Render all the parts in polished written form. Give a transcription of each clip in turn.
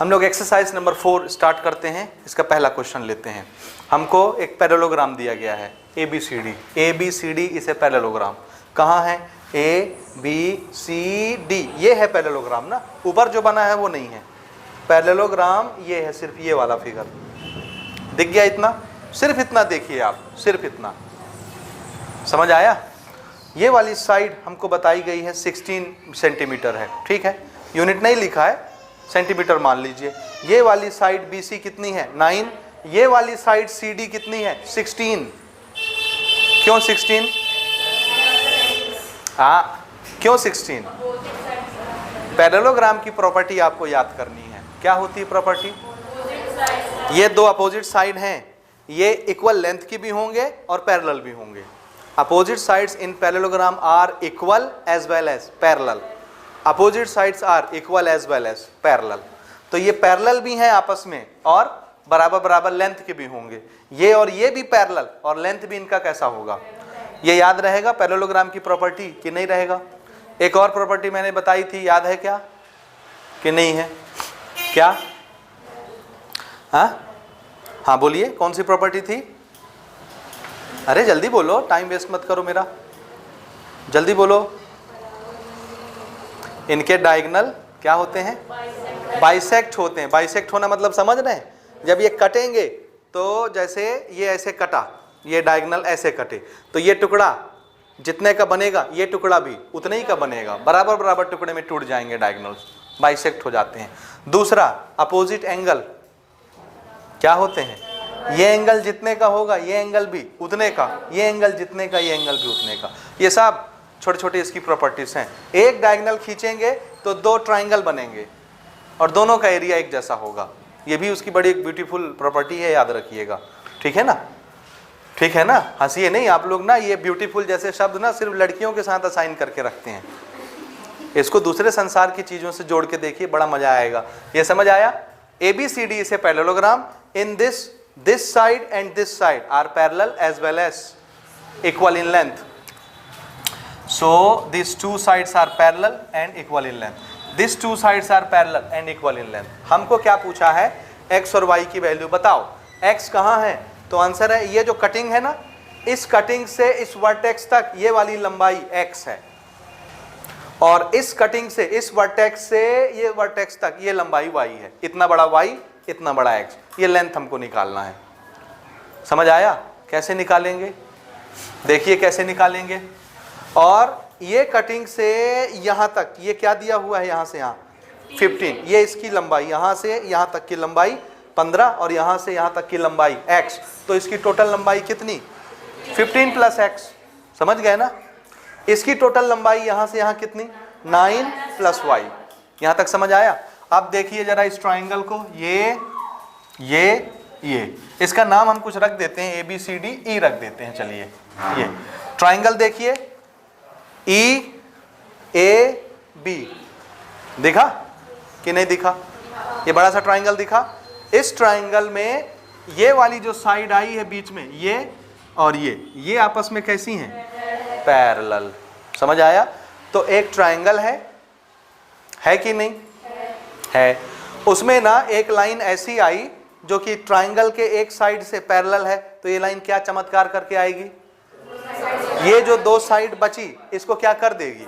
हम लोग exercise number 4 start करते हैं। इसका पहला क्वेश्चन लेते हैं। हमको एक पैरेललोग्राम दिया गया है ABCD इज ए पैरेललोग्राम। कहाँ है? ABCD, ये है पैरेललोग्राम ना, ऊपर जो बना है वो नहीं है। पैरेललोग्राम ये है, सिर्फ ये वाला फिगर दिख गया। इतना, सिर्फ इतना देखिए आप, सिर्फ इतना। समझ आया? ये वाली साइड हमको बताई गई है 16 सेंटीमीटर है, ठीक है, यूनिट नहीं लिखा है, सेंटीमीटर मान लीजिए। ये वाली साइड BC कितनी है? 9। ये वाली साइड CD कितनी है? 16। क्यों 16? हाँ, क्यों 16? पैरेललोग्राम की प्रॉपर्टी आपको याद करनी है। क्या होती है प्रॉपर्टी? ये दो अपोजिट साइड हैं, ये इक्वल लेंथ की भी होंगे और पैरेलल भी होंगे। Opposite sides in parallelogram are equal as well as parallel. Opposite sides are equal as well as parallel. तो ये पैरेलल भी हैं आपस में और बराबर बराबर लेंथ के भी होंगे। ये और ये भी पैरेलल और लेंथ भी इनका कैसा होगा? ये याद रहेगा पैरेललोग्राम की प्रॉपर्टी कि नहीं रहेगा? एक और प्रॉपर्टी मैंने बताई थी, याद है क्या कि नहीं है? क्या? हाँ बोलिए, कौन सी प्रॉपर्टी थी? अरे जल्दी बोलो, टाइम वेस्ट मत करो मेरा, जल्दी बोलो। इनके डायगोनल क्या होते हैं? बाइसेक्ट होते हैं। बाइसेक्ट होना मतलब समझ रहे हैं? जब ये कटेंगे तो जैसे ये ऐसे कटा, ये डायगोनल ऐसे कटे, तो ये टुकड़ा जितने का बनेगा ये टुकड़ा भी उतने ही का बनेगा। बराबर बराबर टुकड़े में टूट जाएंगे डायगोनल्स, बाइसेक्ट हो जाते हैं। दूसरा, अपोजिट एंगल क्या होते हैं? ये एंगल जितने का होगा ये एंगल भी उतने का, ये एंगल जितने का ये एंगल भी उतने का। ये सब छोटे छोटे इसकी प्रॉपर्टीज हैं। एक डायगोनल खींचेंगे तो दो ट्राइंगल बनेंगे और दोनों का एरिया एक जैसा होगा। ये भी उसकी बड़ी एक ब्यूटीफुल प्रॉपर्टी है, याद रखिएगा। ठीक है ना? ठीक है ना? हंसिए नहीं आप लोग ना, ये ब्यूटीफुल जैसे शब्द ना सिर्फ लड़कियों के साथ असाइन करके रखते हैं। इसको दूसरे संसार की चीजों से जोड़ के देखिए, बड़ा मजा आएगा। ये समझ आया? ABCD is a parallelogram in this side and this side are parallel as well as equal in length. So these two sides are parallel and equal in length. These two sides are parallel and equal in length. हमको क्या पूछा है? x और y की value बताओ। x कहाँ है? तो आंसर है ये जो कटिंग है ना, इस कटिंग से इस वर्टेक्स तक ये वाली लंबाई x है, और इस कटिंग से इस वर्टेक्स से ये वर्टेक्स तक ये लंबाई y है। इतना बड़ा y, इतना बड़ा x, ये लेंथ हमको निकालना है। समझ आया? कैसे निकालेंगे? देखिए कैसे निकालेंगे। और ये कटिंग से यहां तक ये क्या दिया हुआ है? यहां से यहां 15, ये इसकी लंबाई, यहां से यहां तक की लंबाई 15 और यहां से यहां तक की लंबाई x, तो इसकी टोटल लंबाई कितनी? 15 प्लस x। समझ गए ना? इसकी टोटल लंबाई यहां से यहां कितनी? 9 प्लस y। यहां तक समझ आया? अब देखिए जरा इस ट्राइंगल को, ये इसका नाम हम कुछ रख देते हैं, ABCD रख देते हैं। चलिए ये ट्राइंगल देखिए, EAB दिखा कि नहीं दिखा? ये बड़ा सा ट्राइंगल दिखा। इस ट्राइंगल में ये वाली जो साइड आई है बीच में, ये और ये आपस में कैसी हैं? पैरेलल। समझ आया? तो एक ट्राइंगल है कि नहीं है? उसमें ना एक लाइन ऐसी आई जो कि ट्राइंगल के एक साइड से पैरेलल है, तो ये लाइन क्या चमत्कार करके आएगी? ये जो दो साइड बची इसको क्या कर देगी?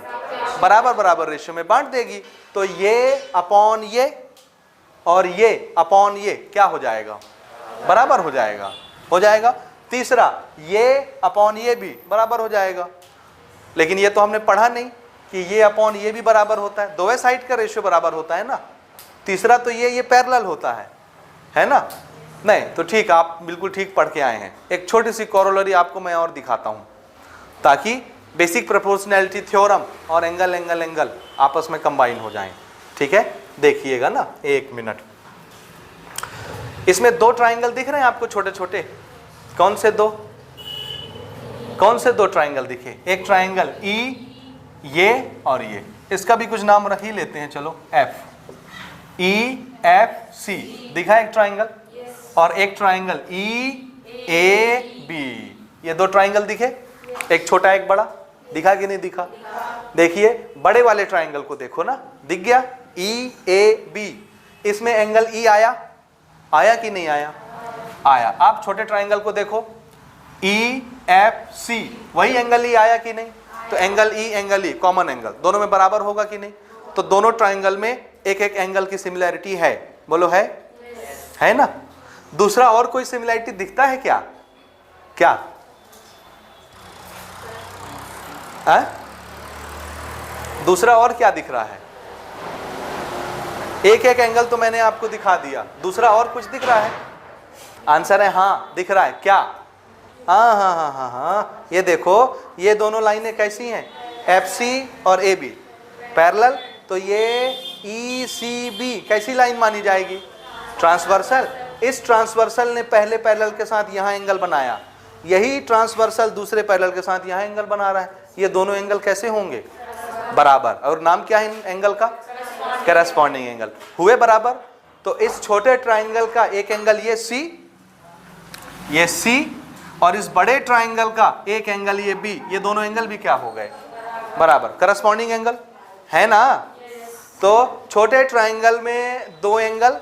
बराबर बराबर रेशियो में बांट देगी। तो ये अपॉन ये और ये अपॉन ये क्या हो जाएगा? बराबर हो जाएगा। तीसरा, ये अपॉन ये भी बराबर हो जाएगा। लेकिन ये तो हमने पढ़ा नहीं कि ये अपॉन ये भी बराबर होता है, दोनों साइड का रेशियो बराबर होता है ना। तीसरा तो ये पैरेलल होता है ना? नहीं तो ठीक, आप बिल्कुल ठीक पढ़ के आए हैं। एक छोटी सी कोरोलरी आपको मैं और दिखाता हूं, ताकि बेसिक प्रोपोर्शनैलिटी थ्योरम और एंगल आपस में कंबाइन हो जाएं। ठीक है, देखिएगा ना, 1 मिनट। इसमें दो ट्राइंगल दिख रहे हैं आपको छोटे छोटे। कौन से दो ट्राइंगल दिखे? एक ट्राइंगल ये और ये, इसका भी कुछ नाम रख ही लेते हैं, चलो EFC दिखा एक ट्राइंगल, और एक ट्राइंगल EAB। ये दो ट्राइंगल दिखे, एक छोटा एक बड़ा, दिखा कि नहीं दिखा? देखिए बड़े वाले ट्राइंगल को देखो ना, दिख गया EAB। इसमें एंगल ई आया, आया कि नहीं आया? आया। आप छोटे ट्राइंगल को देखो, ई एफ सी, वही एंगल ई आया कि नहीं? तो angle E angle E common angle, दोनों में बराबर होगा कि नहीं? तो दोनों ट्राइंगल में एक एक एंगल की सिमिलैरिटी है, बोलो है? है ना? दूसरा और कोई सिमिलैरिटी दिखता है क्या? क्या है? दूसरा और क्या दिख रहा है? एक एक एंगल तो मैंने आपको दिखा दिया, दूसरा और कुछ दिख रहा है? आंसर है हाँ, दिख रहा है। क्या? हाँ हाँ हाँ हाँ हाँ, ये देखो, ये दोनों लाइनें कैसी हैं? FC और AB पैरेलल, तो ये ECB कैसी लाइन मानी जाएगी? ट्रांसवर्सल। इस ट्रांसवर्सल ने पहले पैरेलल के साथ यहाँ एंगल बनाया, यही ट्रांसवर्सल दूसरे पैरेलल के साथ यहाँ एंगल बना रहा है। ये दोनों एंगल कैसे होंगे? बराबर। और नाम क्या है इन एंगल का? Corresponding angle. हुए बराबर। तो इस छोटे ट्राइंगल का एक एंगल ये C, और इस बड़े ट्राइंगल का एक एंगल ये B, ये दोनों एंगल भी क्या हो गए? बराबर। करस्पॉन्डिंग एंगल है ना? तो छोटे ट्राइंगल में दो एंगल,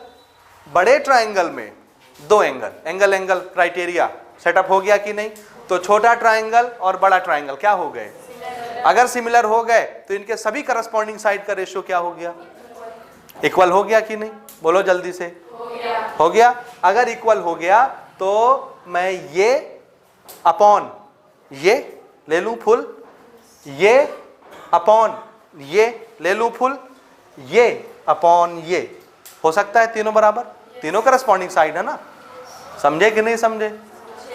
बड़े ट्राइंगल में दो angle, angle angle criteria setup हो गया कि नहीं? तो छोटा ट्राइंगल और बड़ा ट्राइंगल क्या हो गए? अगर सिमिलर हो गए तो इनके सभी करस्पॉन्डिंग साइड का रेशियो क्या हो गया? इक्वल हो गया कि नहीं? बोलो जल्दी से। हो गया। अगर इक्वल हो गया तो मैं ये अपॉन ये ले लूं फुल, ये अपॉन ये ले लूं फुल, ये अपॉन ये, हो सकता है तीनों बराबर? तीनों करस्पॉन्डिंग साइड है ना? समझे कि नहीं समझे?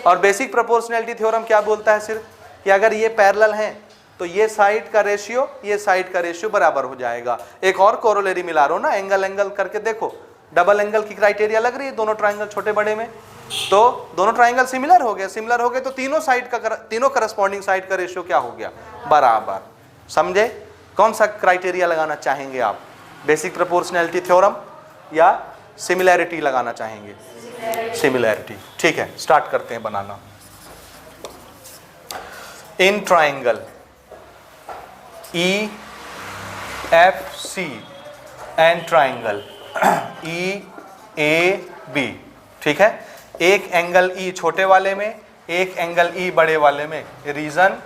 और बेसिक प्रोपोर्शनैलिटी थ्योरम क्या बोलता है? सिर्फ कि अगर ये पैरेलल हैं तो ये साइड का रेशियो, ये साइड का रेशियो बराबर हो जाएगा। एक और कोरोलरी मिला रहा हूं ना, एंगल एंगल करके देखो, डबल एंगल की क्राइटेरिया लग रही है दोनों ट्राइंगल छोटे बड़े में, तो दोनों ट्राइंगल सिमिलर हो गए। सिमिलर हो गए तो तीनों साइड का तीनों करस्पॉन्डिंग साइड का रेशियो क्या हो गया? बराबर। समझे? कौन सा क्राइटेरिया लगाना चाहेंगे आप? बेसिक प्रोपोर्शनैलिटी थ्योरम या सिमिलैरिटी लगाना चाहेंगे? सिमिलैरिटी। ठीक है, स्टार्ट करते हैं बनाना। In triangle EFC and triangle EAB, ठीक है, एक एंगल E छोटे वाले में, एक एंगल E बड़े वाले में, रीजन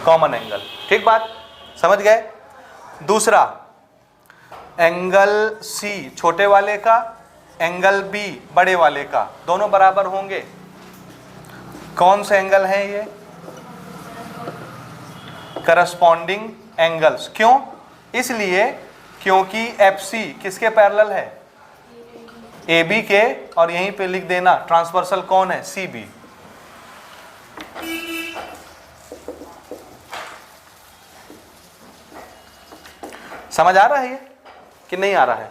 कॉमन एंगल। ठीक बात, समझ गए? दूसरा, एंगल C छोटे वाले का, एंगल B बड़े वाले का, दोनों बराबर होंगे। कौन से एंगल हैं ये? Corresponding angles. क्यों? इसलिए क्योंकि FC किसके पैरेलल है? AB के, और यहीं पे लिख देना ट्रांसवर्सल कौन है? CB। समझ आ रहा है ये कि नहीं आ रहा है?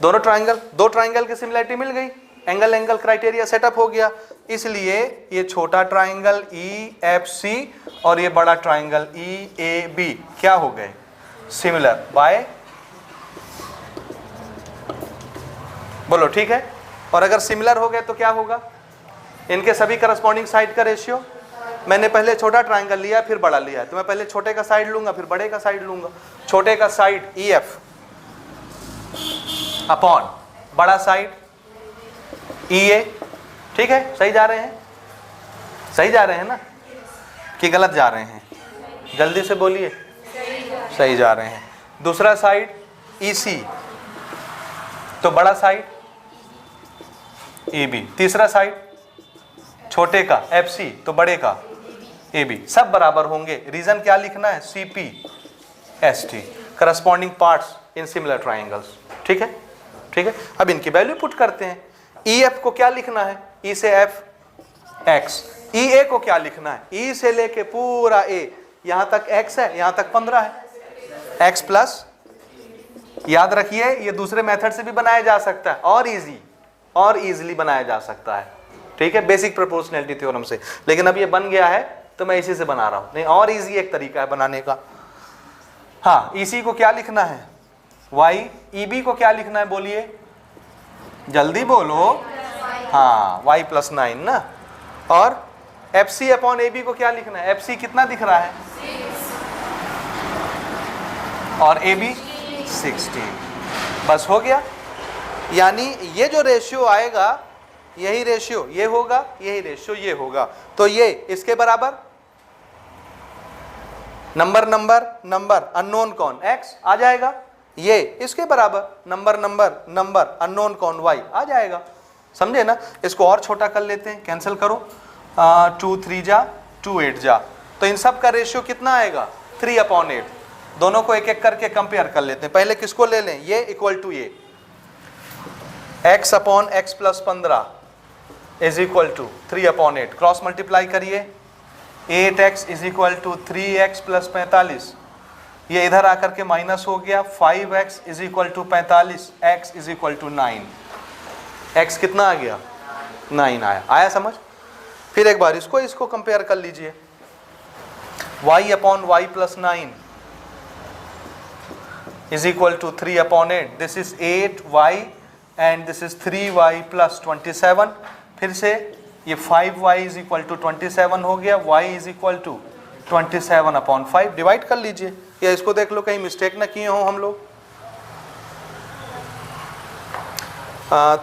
दोनों ट्राइंगल, दो ट्राइंगल की सिमिलरिटी मिल गई, एंगल एंगल क्राइटेरिया सेटअप हो गया। इसलिए ये छोटा ट्राइंगल EFC और ये बड़ा ट्राइंगल EAB क्या हो गए? सिमिलर बाय, बोलो ठीक है। और अगर सिमिलर हो गए तो क्या होगा? इनके सभी करस्पॉन्डिंग साइड का रेशियो, मैंने पहले छोटा ट्राइंगल लिया फिर बड़ा लिया, तो मैं पहले छोटे का साइड लूंगा फिर बड़े का साइड लूंगा। छोटे का साइड EF अपॉन बड़ा साइड EA। ठीक है, सही जा रहे हैं? सही जा रहे हैं ना कि गलत जा रहे हैं? जल्दी से बोलिए। सही जा रहे हैं। दूसरा साइड EC, तो बड़ा साइड AB। तीसरा साइड छोटे का FC, तो बड़े का AB। सब बराबर होंगे। रीजन क्या लिखना है? CPST, corresponding parts in similar triangles. ठीक है, ठीक है। अब इनकी वैल्यू पुट करते हैं। EF को क्या लिखना है? E से F X। EA को क्या लिखना है? E से लेके पूरा A, यहां तक X है, यहां तक 15 है, X प्लस। याद रखिए ये दूसरे मेथड से भी बनाया जा सकता है, और इजीली बनाया जा सकता है। ठीक है, बेसिक प्रोपोर्शनैलिटी थ्योरम से। लेकिन अब ये बन गया है तो मैं इसी से बना रहा हूं। नहीं, और इजी एक तरीका है बनाने का। हाँ, EC को क्या लिखना है? Y। EB को क्या लिखना है? बोलिए जल्दी बोलो। हाँ, y प्लस 9 ना। और FC अपॉन AB को क्या लिखना है? FC कितना दिख रहा है? और AB 16। बस हो गया। यानी ये जो रेशियो आएगा, यही रेशियो ये होगा, यही रेशियो ये होगा, तो ये इसके बराबर नंबर नंबर नंबर अननोन कौन x आ जाएगा, ये इसके बराबर नंबर नंबर नंबर अननोन कौन y आ जाएगा। समझे ना? इसको और छोटा कर लेते हैं, कैंसिल करो, 2 3 जा 2 8 जा, तो इन सब का रेशियो कितना आएगा 3/8। दोनों को एक एक करके कंपेयर कर लेते हैं। पहले किसको ले लें, ये इक्वल टू ये x/x + 15 is equal to 3/8, cross multiply करिए, 8x is equal to 3x + 45, ये इधर आकर के माइनस हो गया, 5x is equal to 45, x is equal to 9। x कितना आ गया 9 आया समझ? फिर एक बार इसको कंपेयर कर लीजिए, y/y + 9 is equal to 3/8, this is 8y and this is 3y + 27, फिर से ये 5y is equal to 27 हो गया, y is equal to 27/5, divide कर लीजिए, या इसको देख लो कहीं मिस्टेक ना किए हो हम लोग।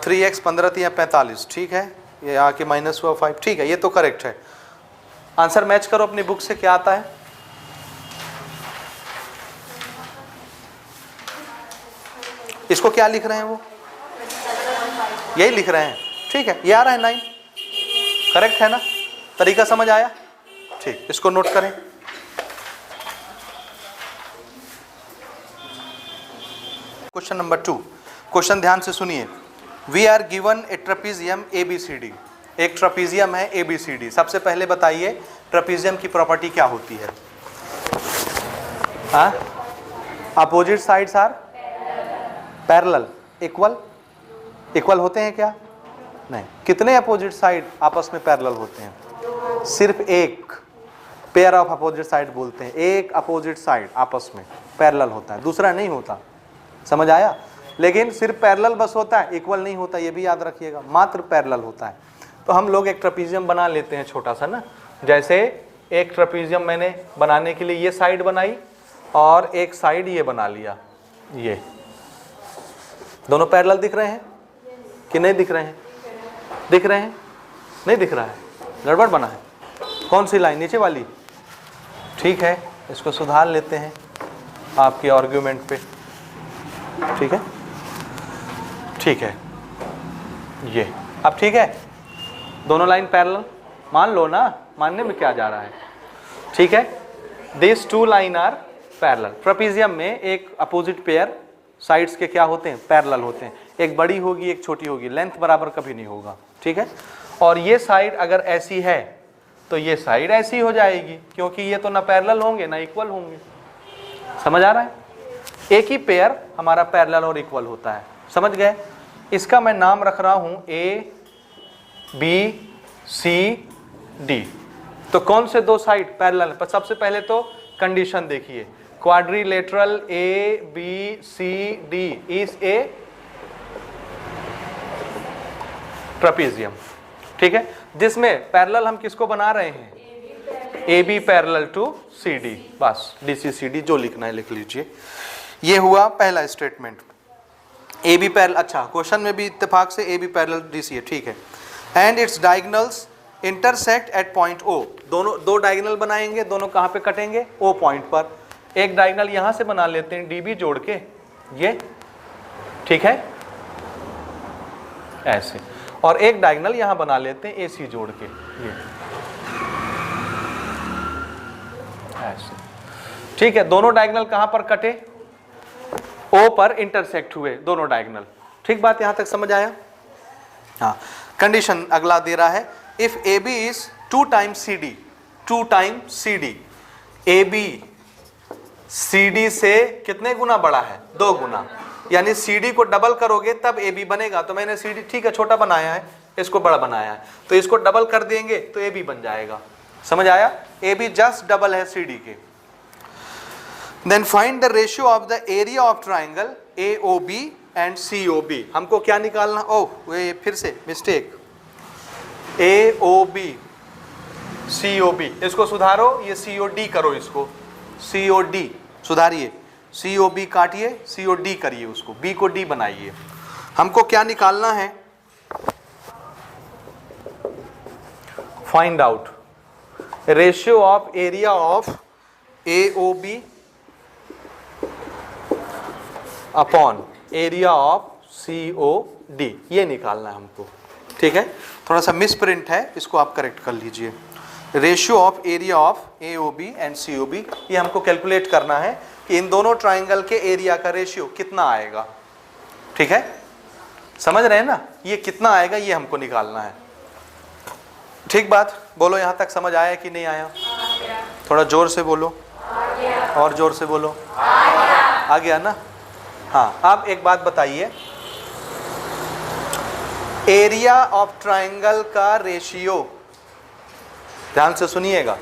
3x 15 या 45, ठीक है, ये आके माइनस हुआ 5, ठीक है, ये तो करेक्ट है। आंसर मैच करो अपनी बुक से, क्या आता है? इसको क्या लिख रहे हैं वो, यही लिख रहे हैं, ठीक है, ये आ रहा है 9, करेक्ट है ना? तरीका समझ आया? ठीक, इसको नोट करें। क्वेश्चन नंबर 2, क्वेश्चन ध्यान से सुनिए। We are given a trapezium ABCD, एक ट्रेपीजियम है ABCD। सबसे पहले बताइए ट्रेपीजियम की प्रॉपर्टी क्या होती है? हाँ, अपोजिट साइड्स आर पैरेलल, इक्वल होते हैं क्या? नहीं। कितने अपोजिट साइड आपस में पैरेलल होते हैं? सिर्फ एक, पेयर ऑफ अपोजिट साइड बोलते हैं, एक अपोजिट साइड आपस में पैरेलल होता है, दूसरा नहीं होता। समझ आया? लेकिन सिर्फ पैरेलल बस होता है, इक्वल नहीं होता, ये भी याद रखिएगा, मात्र पैरेलल होता है। तो हम लोग एक ट्रेपीजियम बना लेते हैं छोटा सा ना, जैसे एक ट्रेपीजियम मैंने बनाने के लिए ये साइड बनाई और एक साइड ये बना लिया, ये दोनों पैरेलल दिख रहे हैं कि नहीं दिख रहे हैं? दिख रहे हैं? नहीं दिख रहा है, गड़बड़ बना है। कौन सी लाइन? नीचे वाली, ठीक है, इसको सुधार लेते हैं आपके आर्गुमेंट पे, ठीक है, ठीक है, ये अब ठीक है, दोनों लाइन पैरेलल मान लो ना, मानने में क्या जा रहा है, ठीक है। This 2 line are parallel. Trapezium में एक अपोजिट पेयर साइड्स के क्या होते हैं? पैरेलल होते हैं, एक बड़ी होगी एक छोटी होगी, लेंथ बराबर कभी नहीं होगा, ठीक है। और ये साइड अगर ऐसी है तो ये साइड ऐसी हो जाएगी, क्योंकि ये तो ना पैरेलल होंगे ना इक्वल होंगे। समझ आ रहा है? एक ही पेयर हमारा पैरेलल और इक्वल होता है, समझ गए? इसका मैं नाम रख रहा हूं ABCD। तो कौन से दो साइड पैरेलल? पर सबसे पहले तो कंडीशन देखिए, quadrilateral ABCD is a trapezium, ठीक है, जिसमें पैरेलल हम किसको बना रहे हैं? AB पैरेलल टू CD, बस DCCD जो लिखना है लिख लीजिए। ये हुआ पहला स्टेटमेंट, AB पैरेलल। अच्छा, क्वेश्चन में भी इत्तेफाक से AB पैरेलल DC है, ठीक है। And it's diagonals intersect at point O। दोनों दो डायगोनल बनाएंगे, दोनों कहाँ पे कटेंगे? O पॉइंट पर। एक डायगोनल यहां से बना लेते हैं DB जोड़ के, ये ठीक है, ऐसे, और एक डायगोनल यहां बना लेते हैं AC जोड़ के, ये ऐसे, ठीक है। दोनों डायगोनल कहां पर कटे? O पर इंटरसेक्ट हुए दोनों डायगोनल, ठीक बात यहां तक समझ आया? हाँ, कंडीशन अगला दे रहा है, if AB is 2 times CD, 2 times CD, AB CD से कितने गुना बड़ा है? 2 गुना, यानी CD को डबल करोगे तब AB बनेगा। तो मैंने CD ठीक है छोटा बनाया है, इसको बड़ा बनाया है, तो इसको डबल कर देंगे तो AB बन जाएगा। समझ आया? AB जस्ट डबल है CD के। Then find the ratio of the area of triangle AOB and COB। हमको क्या निकालना? ओह ये फिर से मिस्टेक, AOB COB, इसको सुधारो, ये COD करो, इसको COD सुधारिए, COB काटिए, COD करिए, उसको B को D बनाइए। हमको क्या निकालना है? Find out ratio of area of AOB upon area of COD, ये निकालना है हमको। ठीक है, थोड़ा सा मिस प्रिंट है, इसको आप करेक्ट कर लीजिए। Ratio of area of AOB and COB, ये हमको कैलकुलेट करना है कि इन दोनों ट्राइंगल के एरिया का रेशियो कितना आएगा। ठीक है, समझ रहे हैं ना, ये कितना आएगा ये हमको निकालना है। ठीक बात, बोलो यहां तक समझ आया कि नहीं आया? थोड़ा जोर से बोलो, और जोर से बोलो। आ गया ना? हाँ, आप एक बात बताइए, एरिया ऑफ ट्राइंगल का रेशियो, ध्यान से सुनिएगा,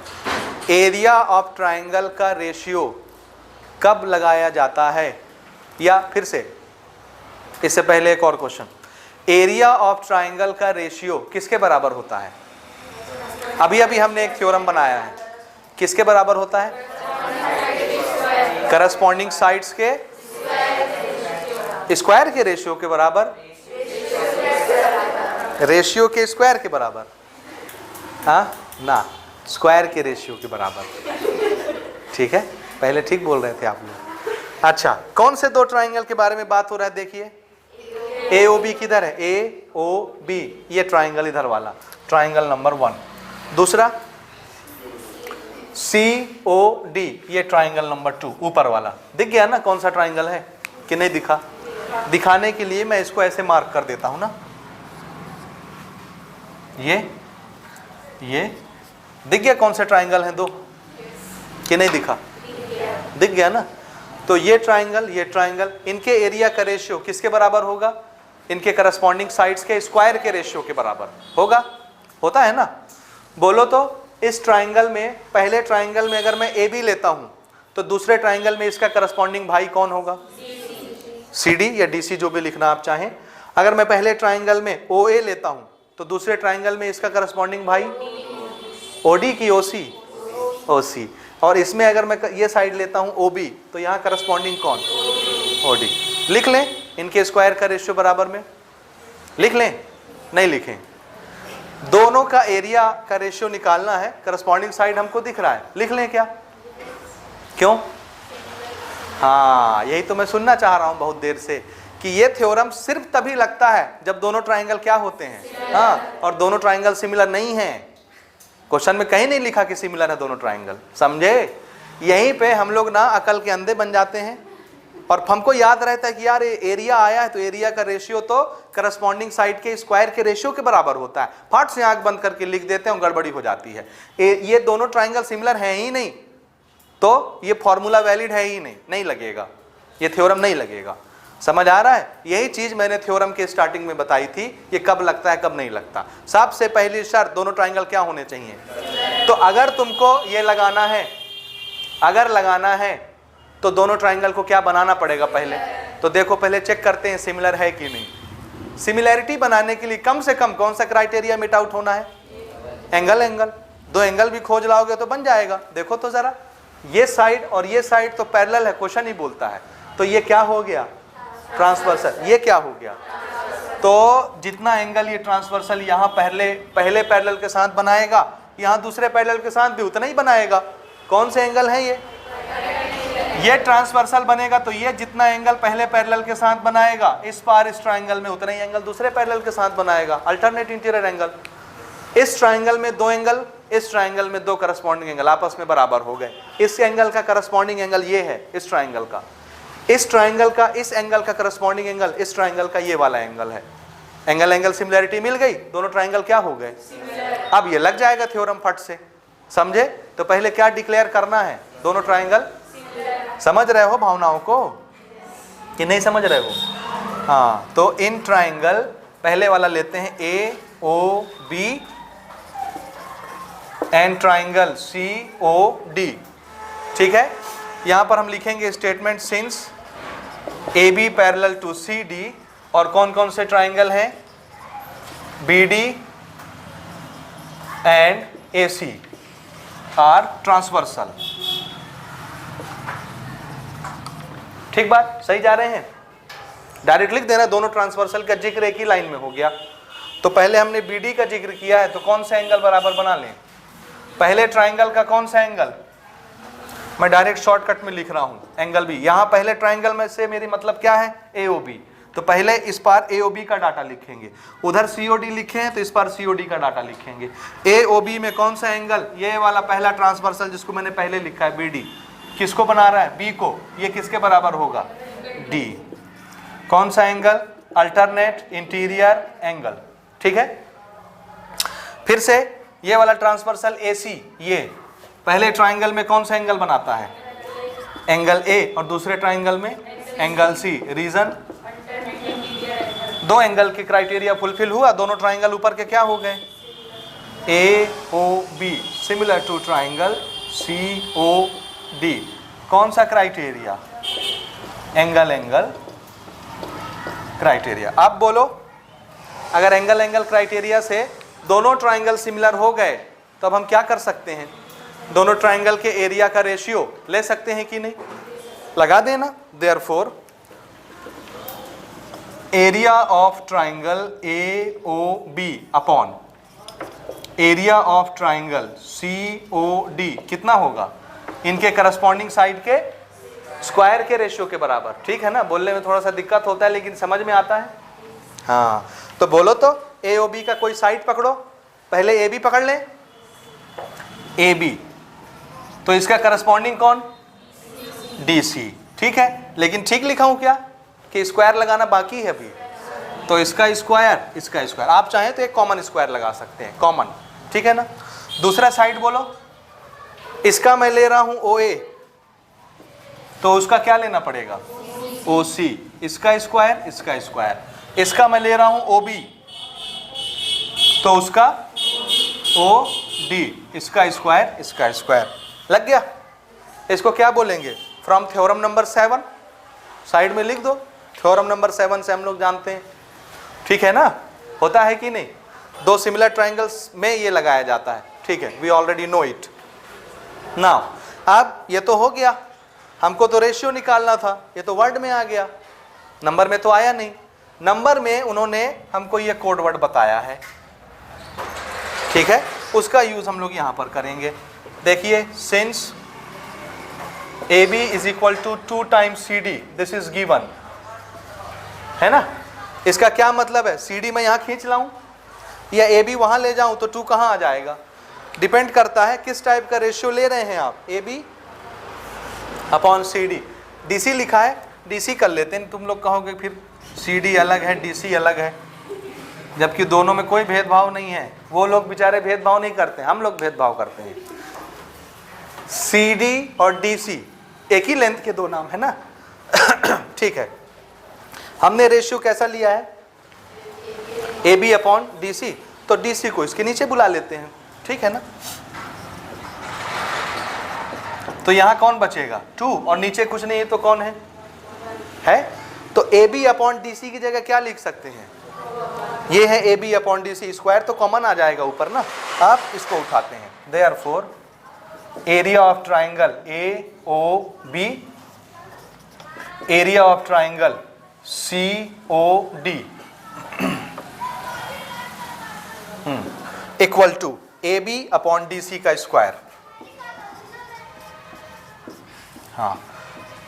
एरिया ऑफ ट्राइंगल का रेशियो कब लगाया जाता है? या फिर से, इससे पहले एक और क्वेश्चन, एरिया ऑफ ट्राइंगल का रेशियो किसके बराबर होता है? अभी अभी हमने एक थ्योरम बनाया है, किसके बराबर होता है? करस्पॉन्डिंग साइड्स के स्क्वायर के रेशियो के बराबर, रेशियो के स्क्वायर के बराबर, हाँ ना, स्क्वायर के रेशियो के बराबर। ठीक है, पहले ठीक बोल रहे थे आप लोग। अच्छा, कौन से दो ट्राइंगल के बारे में बात हो रहा है? देखिए, AOB किधर है? AOB, ये ट्राइंगल इधर वाला, ट्राइंगल नंबर 1। दूसरा COD, ये ट्राइंगल नंबर 2, ऊपर वाला। दिख गया ना कौन सा ट्राइंगल है कि नहीं दिखा? दिखाने के लिए मैं इसको ऐसे मार्क कर देता हूं ना, ये दिख गया कौन से ट्राइंगल हैं दो कि नहीं दिखा? दिख गया ना? तो ये ट्राइंगल, इनके एरिया का रेशियो किसके बराबर होगा? इनके करस्पॉन्डिंग साइड्स के स्क्वायर के रेशियो के बराबर होगा, होता है ना? बोलो तो इस ट्राइंगल में, पहले ट्राइंगल में अगर मैं AB लेता हूं तो दूसरे ट्राइंगल में इसका करस्पॉन्डिंग भाई कौन होगा? CD या DC, जो भी लिखना आप चाहें। अगर मैं पहले ट्राइंगल में OA लेता हूं तो दूसरे ट्राइंगल में इसका करस्पॉन्डिंग भाई OD की OC। और इसमें अगर मैं ये साइड लेता हूं OB तो यहाँ करस्पॉन्डिंग कौन? OD। लिख लें इनके स्क्वायर का रेशियो बराबर में, लिख लें, नहीं लिखें? दोनों का एरिया का रेशियो निकालना है, करस्पॉन्डिंग साइड हमको दिख रहा है, लिख लें क्या? क्यों? हाँ, यही तो मैं सुनना चाह रहा हूं बहुत देर से, कि ये थ्योरम सिर्फ तभी लगता है जब दोनों ट्राइंगल क्या होते हैं? हाँ, और दोनों ट्राइंगल सिमिलर नहीं है। क्वेश्चन में कहीं नहीं लिखा कि सिमिलर है दोनों ट्राइंगल, समझे? यहीं पे हम लोग ना अकल के अंधे बन जाते हैं, और हमको याद रहता है कि यार एरिया आया है तो एरिया का रेशियो तो करस्पॉन्डिंग साइड के स्क्वायर के रेशियो के बराबर होता है। फट से आंख बंद करके लिख देते हैं, गड़बड़ी हो जाती है। ये दोनों ट्राइंगल सिमिलर हैं ही नहीं, तो ये फॉर्मूला वैलिड है ही नहीं, नहीं लगेगा, ये थ्योरम नहीं लगेगा। समझ आ रहा है? यही चीज मैंने थ्योरम के स्टार्टिंग में बताई थी, ये कब लगता है कब नहीं लगता। सबसे पहली शर्त, दोनों ट्राइंगल क्या होने चाहिए? तो अगर तुमको ये लगाना है, अगर लगाना है तो दोनों ट्राइंगल को क्या बनाना पड़ेगा पहले? तो देखो, पहले चेक करते हैं सिमिलर है कि नहीं। सिमिलैरिटी बनाने के लिए कम से कम कौन सा क्राइटेरिया मीट आउट होना है? एंगल। दो एंगल भी खोज लाओगे तो बन जाएगा। देखो तो जरा, ये साइड और ये साइड तो पैरेलल है, क्वेश्चन ही बोलता है, तो ये क्या हो गया? ट्रांसवर्सल। ये क्या हो गया? तो जितना एंगल ये ट्रांसवर्सल यहाँ पहले पैरेलल के साथ बनाएगा, यहाँ दूसरे पैरेलल के साथ भी उतना ही बनाएगा। कौन से एंगल है ये ट्रांसवर्सल बनेगा, तो ये जितना एंगल पहले पैरेलल के साथ बनाएगा इस पार इस ट्राइंगल में, उतना ही एंगल दूसरे पैरेलल के साथ बनाएगा, अल्टरनेट इंटीरियर एंगल। इस ट्राइंगल में दो एंगल, इस ट्राइंगल में दो करस्पॉन्डिंग एंगल आपस में बराबर हो गए। इस एंगल का करस्पॉन्डिंग एंगल ये है, इस ट्राइंगल का, इस ट्राइंगल का, इस एंगल का करस्पॉन्डिंग एंगल इस ट्राइंगल का ये वाला एंगल है। एंगल सिमिलैरिटी मिल गई, दोनों ट्राइंगल क्या हो गए? अब ये लग जाएगा थ्योरम फट से, समझे? तो पहले क्या डिक्लेयर करना है? दोनों ट्राइंगल। समझ रहे हो भावनाओं को कि नहीं समझ रहे हो? हाँ, तो इन ट्राइंगल पहले वाला लेते हैं AOB एंड ट्राइंगल COD। ठीक है, यहां पर हम लिखेंगे statement since AB parallel to CD, और कौन कौन से ट्राइंगल हैं? BD and AC are transversal. ठीक बात, सही जा रहे हैं? डायरेक्ट लिख देना, दोनों ट्रांसवर्सल का जिक्र एक ही लाइन में हो गया। तो पहले हमने BD का जिक्र किया है, तो कौन सा एंगल बराबर बना लें? पहले ट्राइंगल का कौन सा एंगल? मैं डायरेक्ट शॉर्टकट में लिख रहा हूं, एंगल B। यहां पहले ट्राइंगल में से मेरी मतलब क्या है? AOB। तो पहले इस पार AOB का डाटा लिखेंगे, उधर COD लिखे हैं तो इस पार COD का डाटा लिखेंगे। AOB में कौन सा एंगल? ये वाला पहला ट्रांसवर्सल जिसको मैंने पहले लिखा है BD, किसको बना रहा है? B को। ये किसके बराबर होगा? D। कौन सा एंगल? Alternate interior angle. ठीक है, फिर से ये वाला ट्रांसवर्सल AC, ये पहले ट्राइंगल में कौन सा एंगल बनाता है? एंगल A, और दूसरे ट्राइंगल में एंगल C। रीजन, दो एंगल के क्राइटेरिया फुलफिल हुआ, दोनों ट्राइंगल ऊपर के क्या हो गए? AOB similar to triangle COD। कौन सा क्राइटेरिया? Angle angle criteria. अब बोलो, अगर एंगल एंगल क्राइटेरिया से दोनों ट्राइंगल सिमिलर हो गए तो अब हम क्या कर सकते हैं? दोनों ट्राइंगल के एरिया का रेशियो ले सकते हैं कि नहीं? लगा देना। Therefore area of triangle AOB upon area of triangle COD कितना होगा? इनके करस्पॉन्डिंग साइड के स्क्वायर के रेशियो के बराबर। ठीक है ना? बोलने में थोड़ा सा दिक्कत होता है लेकिन समझ में आता है। हाँ, तो बोलो तो AOB का कोई साइड पकड़ो, पहले AB पकड़ ले, AB, तो इसका करस्पॉन्डिंग कौन? DC। ठीक है, लेकिन ठीक लिखा हूं क्या कि स्क्वायर लगाना बाकी है अभी? तो इसका स्क्वायर, इसका स्क्वायर, आप चाहें तो एक कॉमन स्क्वायर लगा सकते हैं, कॉमन। ठीक है ना? दूसरा साइड बोलो, इसका मैं ले रहा हूं OA, तो उसका क्या लेना पड़ेगा? OC। इसका स्क्वायर, इसका स्क्वायर। इसका मैं ले रहा हूं OB, तो उसका OD। इसका स्क्वायर, इसका स्क्वायर। लग गया? इसको क्या बोलेंगे? फ्रॉम थ्योरम नंबर 7, साइड में लिख दो। थ्योरम नंबर 7 से हम लोग जानते हैं। ठीक है ना? होता है कि नहीं? दो सिमिलर ट्राइंगल्स में ये लगाया जाता है। ठीक है, we already know it. Now अब ये तो हो गया, हमको तो रेशियो निकालना था, ये तो वर्ड में आ गया, नंबर में तो आया नहीं। नंबर में उन्होंने हमको ये कोड वर्ड बताया है। ठीक है, उसका यूज हम लोग यहां पर करेंगे। देखिए, since AB is equal to 2 times CD, this is given, है ना? इसका क्या मतलब है? CD मैं यहां खींच लाऊं या AB वहां ले जाऊं तो 2 कहां आ जाएगा? डिपेंड करता है किस टाइप का रेशियो ले रहे हैं आप। AB upon CD। DC लिखा है, DC कर लेते हैं। तुम लोग कहोगे फिर CD अलग है, DC अलग है, जबकि दोनों में कोई भेदभाव नहीं है। वो लोग बेचारे भेदभाव नहीं करते, हम लोग भेदभाव करते हैं। CD और DC एक ही लेंथ के दो नाम है ना? ठीक है, हमने रेशियो कैसा लिया है? AB अपॉन DC, तो DC को इसके नीचे बुला लेते हैं। ठीक है ना? तो यहां कौन बचेगा? 2, और नीचे कुछ नहीं है तो कौन है? तो AB अपॉन DC की जगह क्या लिख सकते हैं? ये है AB अपॉन DC, स्क्वायर तो कॉमन आ जाएगा ऊपर ना, आप इसको उठाते हैं। Therefore area of triangle AOB, area of triangle COD equal to AB upon DC का स्क्वायर। हाँ,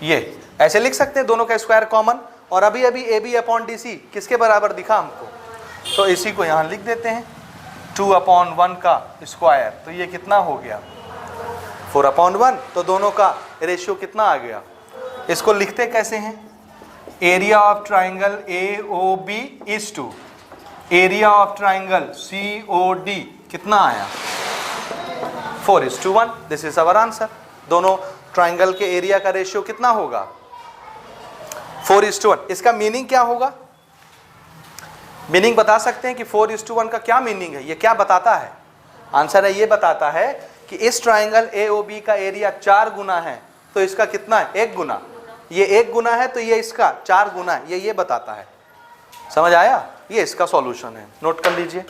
ये ऐसे लिख सकते हैं, दोनों का स्क्वायर कॉमन। और अभी अभी AB अपॉन DC किसके बराबर दिखा हमको, तो इसी को यहां लिख देते हैं, 2 अपॉन 1 का स्क्वायर। तो ये कितना हो गया? 4 अपॉन 1। तो दोनों का रेशियो कितना आ गया? इसको लिखते कैसे हैं? Area of triangle AOB is to area of triangle COD कितना आया? 4:1। This is our answer. दोनों ट्राइंगल के एरिया का रेशियो कितना होगा? 4:1। इसका मीनिंग क्या होगा? मीनिंग बता सकते हैं कि 4:1 का क्या मीनिंग है? ये क्या बताता है? आंसर है, ये बताता है कि इस ट्राइंगल AOB का एरिया 4 गुना है, तो इसका कितना है? 1 गुना। ये 1 गुना है तो ये इसका 4 गुना है, ये बताता है। समझ आया? ये इसका सॉल्यूशन है, नोट कर लीजिए।